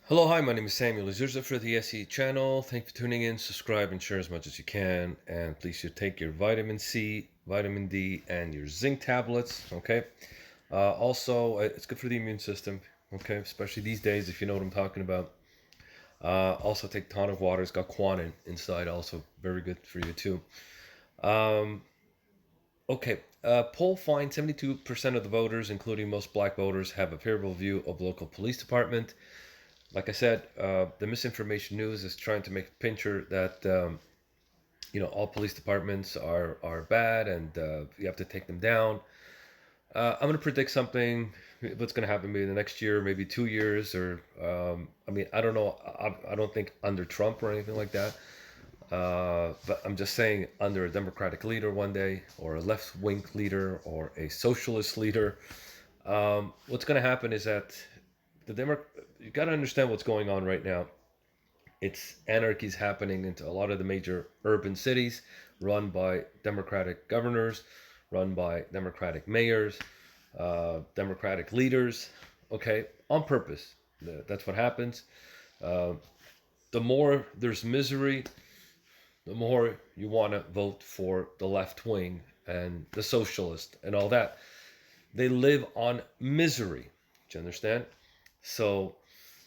Hello, hi, my name is Samuel Azurza for the SE channel. Thank you for tuning in. Subscribe and share as much as you can. And please you take your vitamin C, vitamin D, and your zinc tablets. Okay. It's good for the immune system. Okay. Especially these days, if you know what I'm talking about. Also, take tonic water. It's got quinine inside. Also, very good for you too. Um, okay. Poll finds 72% of the voters, including most black voters, have a favorable view of local police department. Like I said, the misinformation news is trying to make a picture that all police departments are bad and you have to take them down. I'm going to predict something. What's going to happen maybe the next year, maybe 2 years, or I mean, I don't know. I don't think under Trump or anything like that. But I'm just saying under a Democratic leader one day, or a left wing leader, or a socialist leader. What's going to happen is that you got to understand what's going on right now. It's anarchies happening into a lot of the major urban cities run by Democratic governors, run by Democratic mayors, Democratic leaders, okay, on purpose. That's what happens. Uh, the more there's misery, the more you want to vote for the left wing and the socialist and all that. They live on misery. Do you understand? So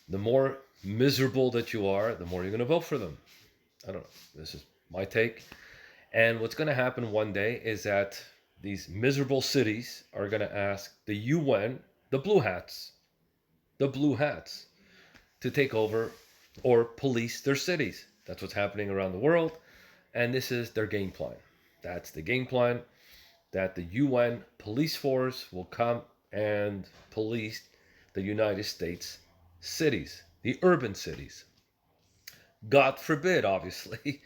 the more miserable that you are, the more you're going to vote for them. I don't know. This is my take. And what's going to happen one day is that these miserable cities are going to ask the UN, the blue hats, to take over or police their cities. That's what's happening around the world. And this is their game plan. That's the game plan that the UN police force will come and police the United States cities, the urban cities. God forbid, obviously.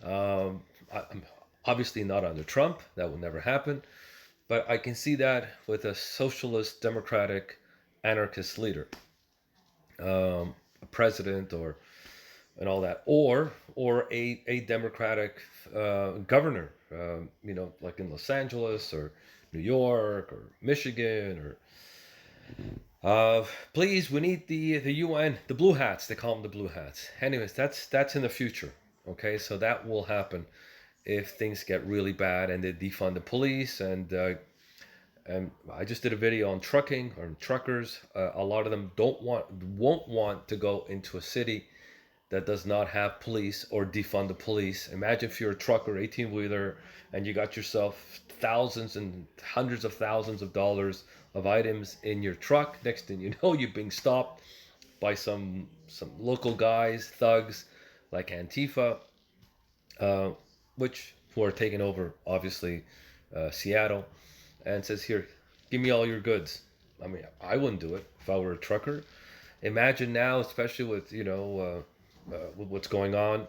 I'm obviously not under Trump. That will never happen. But I can see that with a socialist, democratic, anarchist leader, a president, or and all that, or a democratic governor. Like in Los Angeles or New York or Michigan or please, we need the UN, the blue hats. They call them the blue hats. Anyways, that's in the future. Okay, so that will happen if things get really bad and they defund the police. And I just did a video on trucking or truckers. A lot of them won't want to go into a city that does not have police or defund the police. Imagine if you're a trucker, 18 wheeler, and you got yourself thousands and hundreds of thousands of dollars of items in your truck. Next thing you know, you're being stopped by some local guys, thugs like Antifa, uh, which who are taking over obviously Seattle, and says, "Here, give me all your goods." I mean, I wouldn't do it if I were a trucker. Imagine now, especially with with what's going on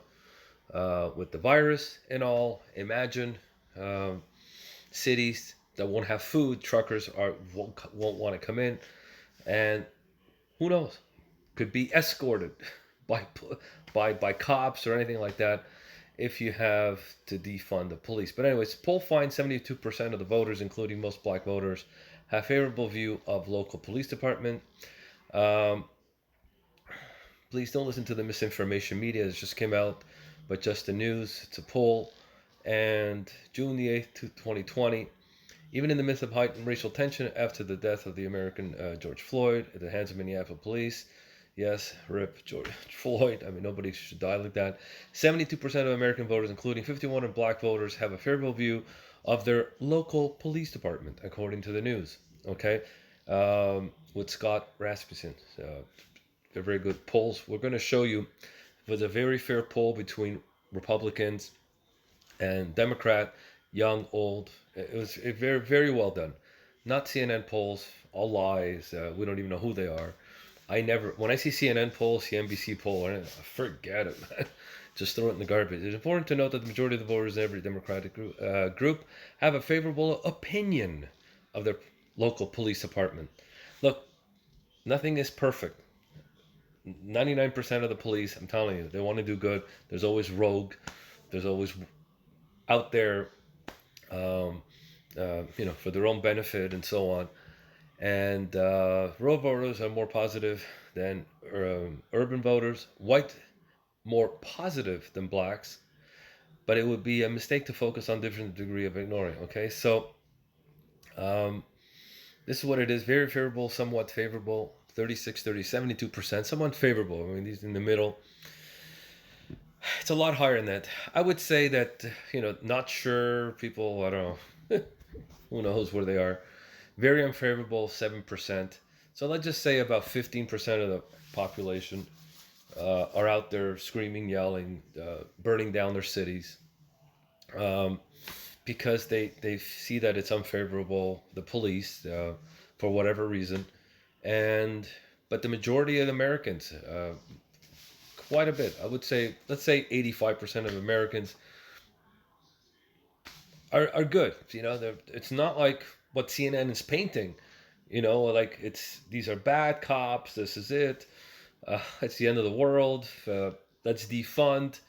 with the virus and all. Imagine um, cities that won't have food. Truckers won't want to come in, and who knows? Could be escorted by by cops or anything like that if you have to defund the police. But anyways, poll finds 72% of the voters, including most black voters, have favorable view of local police department. Um, Please don't listen to the misinformation media. It just came out, but just the news. It's a poll. And June the 8th, 2020, even in the midst of heightened racial tension after the death of the American George Floyd at the hands of Minneapolis police, yes, rip George Floyd. I mean, nobody should die like that. 72% of American voters, including 51 of black voters, have a favorable view of their local police department, according to the news. Okay, with Scott Rasmussen. They're very good polls. We're going to show you it was a very fair poll between Republicans and Democrat, young, old. It was very, very well done. Not CNN polls, all lies. We don't even know who they are. When I see CNN poll, CNBC poll, forget it, man. Just throw it in the garbage. It's important to note that the majority of the voters in every Democratic group have a favorable opinion of their local police department. Look, nothing is perfect. 99% of the police, I'm telling you, they want to do good. There's always rogue. There's always out there, for their own benefit and so on. And rural voters are more positive than urban voters. White more positive than blacks, but it would be a mistake to focus on different degree of ignoring. Okay, so um, this is what it is: very favorable, somewhat favorable, 36, 30, 72%, somewhat favorable. I mean, these in the middle. It's a lot higher than that. I would say that, not sure people. I don't know. Who knows where they are? Very unfavorable, 7%. So let's just say about 15% of the population are out there screaming, yelling, burning down their cities, um, because they see that it's unfavorable, the police, for whatever reason. And but the majority of Americans, quite a bit, I would say, let's say 85% of Americans are good. It's not like what CNN is painting. Like these are bad cops. This is it. It's the end of the world. Let's defund.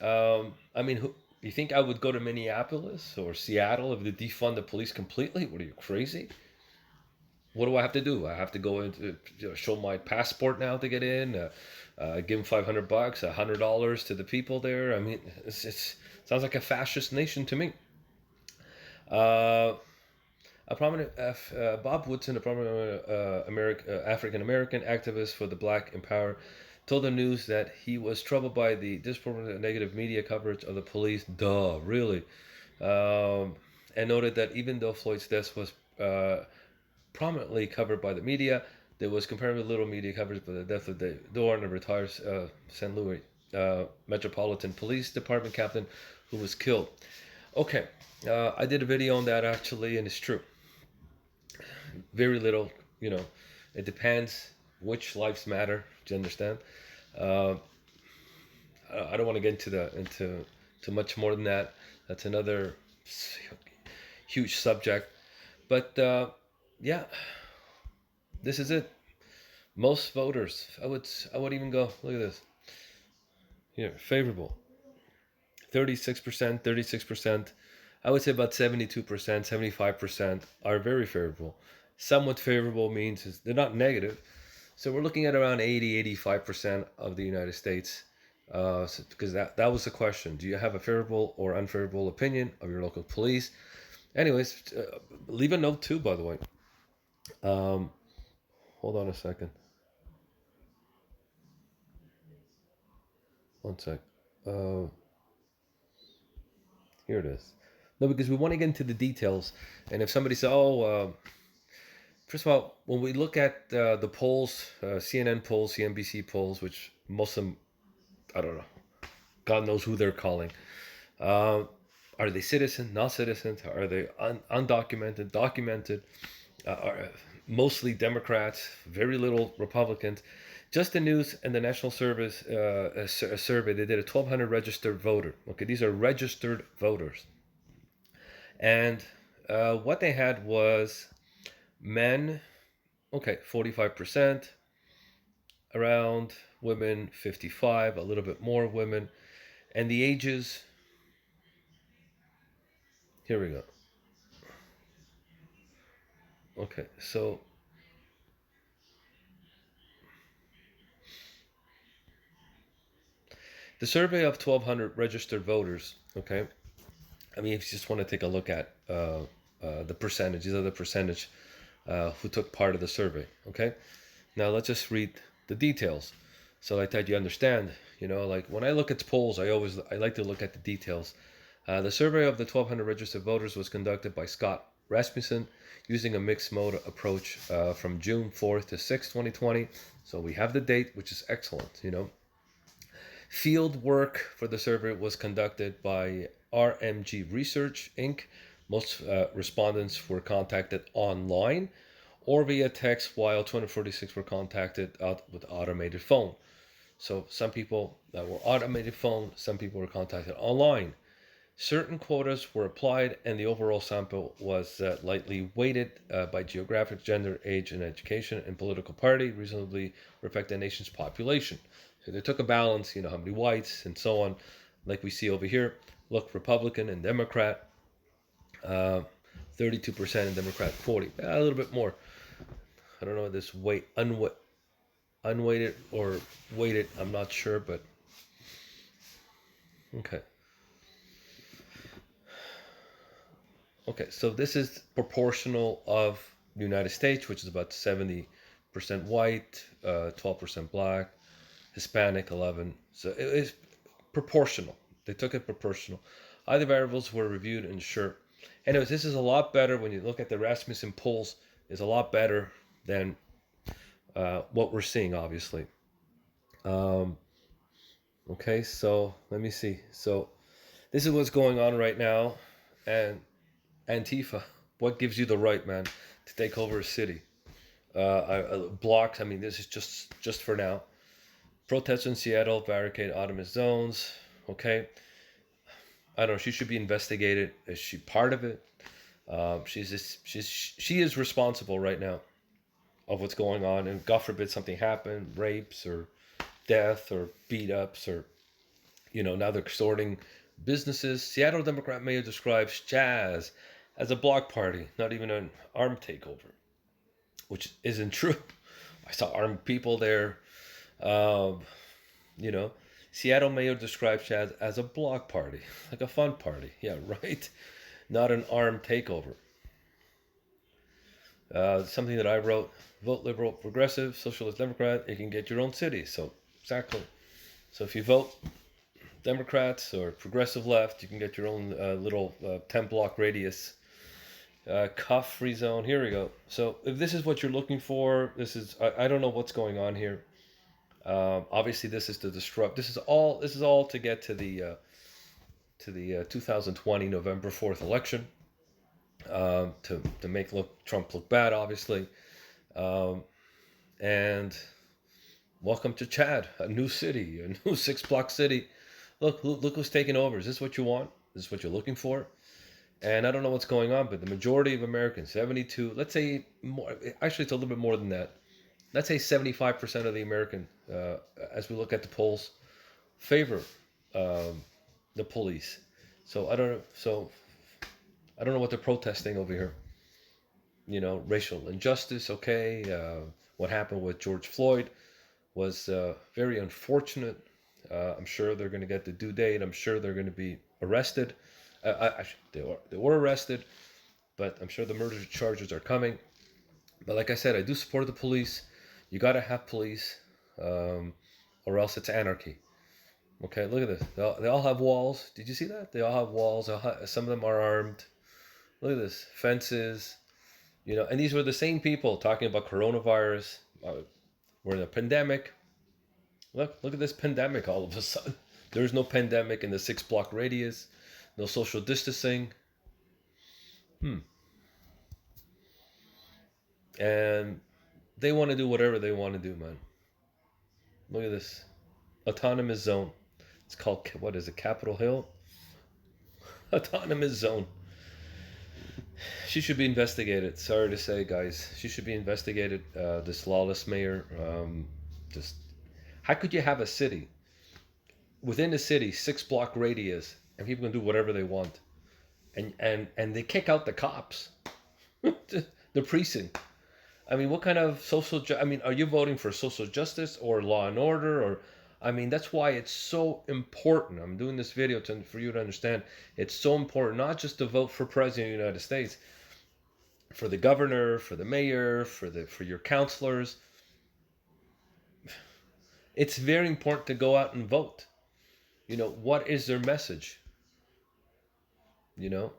I mean, you think I would go to Minneapolis or Seattle if they defund the police completely? What are you, crazy? What do I have to do? I have to go into, show my passport now to get in. Give them $500, $100 to the people there. I mean, it's sounds like a fascist nation to me. Uh, a prominent Bob Woodson, a prominent African American activist for the Black Empower, told the news that he was troubled by the disproportionate negative media coverage of the police. Duh, really? Um, and noted that even though Floyd's death was prominently covered by the media, there was comparatively little media coverage for the death of the Dorn, a retired St. Louis Metropolitan Police Department captain who was killed. Okay, I did a video on that actually, and it's true. Very little, you know. It depends which lives matter. Do you understand? Uh, I don't want to get into too much more than that. That's another huge subject. But yeah, this is it. Most voters, I would even go. Look at this. Here, favorable. 36%, 36%. I would say about 72%, 75% are very favorable. Somewhat favorable means they're not negative. So we're looking at around 80, 85% of the United States. Because that was the question. Do you have a favorable or unfavorable opinion of your local police? Anyways, leave a note too, by the way. Um, hold on a second. One sec. Uh, Here it is. No, because we want to get into the details. And if somebody says, oh, first of all, when we look at the polls, CNN polls, CNBC polls, which most of them, I don't know, God knows who they're calling. Uh, are they citizen, not citizens? Are they undocumented, documented? Are mostly Democrats, very little Republicans. Just the news and the National Service a survey. They did a 1,200 registered voter. Okay, these are registered voters, and what they had was men. Okay, 45%. Around women, 55. A little bit more women, and the ages. Here we go. Okay, so the survey of 1,200 registered voters. Okay, I mean, if you just want to take a look at the percentage, these are the percentage who took part of the survey. Okay, now let's just read the details, so like that you understand. Like when I look at polls, I like to look at the details. The survey of the 1,200 registered voters was conducted by Scott Rasmussen using a mixed mode approach from June 4th to 6th, 2020. So we have the date, which is excellent. Field work for the survey was conducted by RMG Research Inc. Most respondents were contacted online or via text, while 246 were contacted out with automated phone. So some people that were automated phone, some people were contacted online. Certain quotas were applied, and the overall sample was lightly weighted by geographic, gender, age, and education, and political party, reasonably reflect the nation's population. So they took a balance, how many whites and so on, like we see over here. Look, Republican and Democrat. 32% and Democrat 40. A little bit more. I don't know this unweighted or weighted. I'm not sure, but okay. Okay, so this is proportional of the United States, which is about 70% white, 12% black, Hispanic 11. So it is proportional. They took it proportional. Other variables were reviewed and sure. Anyways, this is a lot better when you look at the Rasmussen polls. Is a lot better than what we're seeing, obviously. Um, okay, so let me see. So this is what's going on right now, and Antifa. What gives you the right, man, to take over a city? Blocks. I mean, this is just for now. Protests in Seattle, barricade autonomous zones. Okay, I don't know. She should be investigated. Is she part of it? She is responsible right now of what's going on, and God forbid something happen, rapes or death or beat ups or now they're extorting businesses. Seattle Democrat mayor describes Jazz as a block party, not even an armed takeover, which isn't true. I saw armed people there. Um, you know, Seattle mayor describes Jazz as a block party, like a fun party. Yeah, right. Not an armed takeover. Something that I wrote: vote liberal, progressive, socialist, Democrat. You can get your own city. So exactly. So if you vote Democrats or progressive left, you can get your own little 10 block radius cuff free zone. Here we go. So if this is what you're looking for, this is I don't know what's going on here. Obviously, this is to disrupt. This is all to get to the 2020 November 4th election. To make Trump look bad, obviously. Um, and welcome to Chad, a new city, a new 6 block city. Look who's taking over. Is this what you want? Is this what you're looking for? And I don't know what's going on, but the majority of Americans, 72, let's say more, actually it's a little bit more than that. Let's say 75% of the American, as we look at the polls, favor um, the police. So I don't know what they're protesting over here. Racial injustice. Okay, what happened with George Floyd was very unfortunate. I'm sure they're going to get the due date. I'm sure they're going to be arrested. They were arrested, but I'm sure the murder charges are coming. But like I said, I do support the police. You got to have police, um, or else it's anarchy. Okay, look at this. They all have walls. Did you see that? They all have walls. Some of them are armed. Look at this. Fences. And these were the same people talking about coronavirus. We're in a pandemic. Look at this pandemic all of a sudden. There's no pandemic in the 6 block radius. No social distancing. Hmm. And they want to do whatever they want to do, man. Look at this. Autonomous zone. It's called, what is it, Capitol Hill? Autonomous zone. She should be investigated. Sorry to say, guys. She should be investigated. This lawless mayor. Just, how could you have a city, within the city, 6 block radius, and people can do whatever they want? And they kick out the cops. The precinct. I mean, what kind of I mean, are you voting for social justice or law and order? Or, I mean, that's why it's so important. I'm doing this video for you to understand. It's so important not just to vote for president of the United States, for the governor, for the mayor, for your counselors. It's very important to go out and vote. What is their message? You know,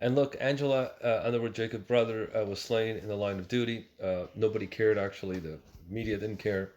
And look, Angela Underwood Jacob's brother was slain in the line of duty. Nobody cared, actually. The media didn't care.